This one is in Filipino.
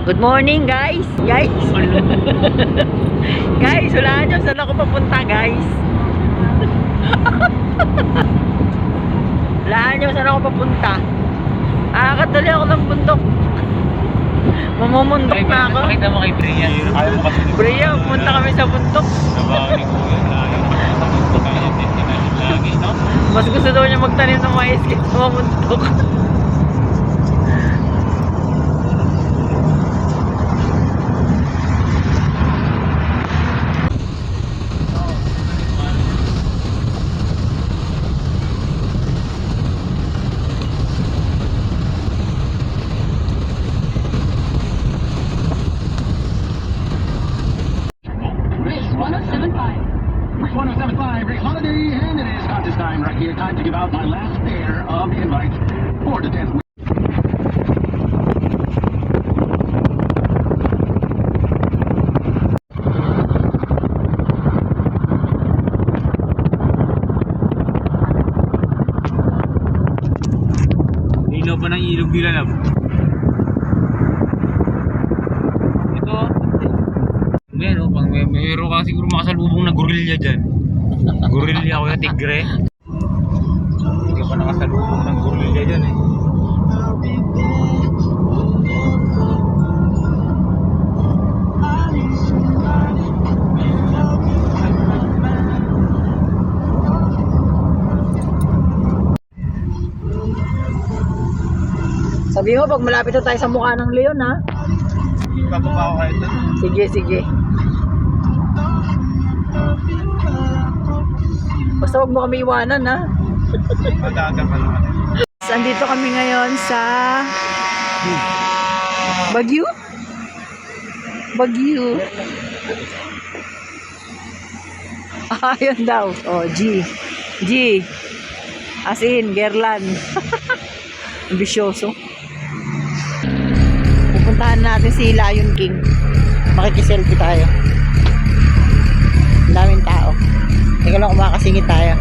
Good morning guys. Guys, hulaan nyo saan ako papunta guys. Hulaan nyo saan ako papunta. Akakadali ako ng bundok. Mamumundok na ako. Pakita mo kay Bria. Ayaw mo kasi. Bria, pumunta kami sa bundok. Nabawali ko yun. Bundok kaya destination lagi, no? Mas gusto daw niya magtanim ng mais kaysa sa bundok. Holiday, and it is contest time right here. Time to give out my last pair of invites for the 10th week. Lino pa ng ilog nila lang. Ito. Meron pang meron ka siguro makasalubong na gorilya dyan. Gorilya o yung tigre. Hindi pa nakasalubong ng gorilya dyan eh. Sabi mo, pag malapit na tayo sa mukha ng leon ha. Bababa ko kayo dyan. Sige, sige. Basta huwag mo kami iwanan ha. Padagan pa naman. Andito kami ngayon sa Baguio? Baguio. Ayun daw. Oh, G. G. As in, Gerlan. Ambisyoso. Pupuntahan natin si Lion King. Makikiselfie tayo. Ang daming tao. Teka lang, kumakasingit tayo.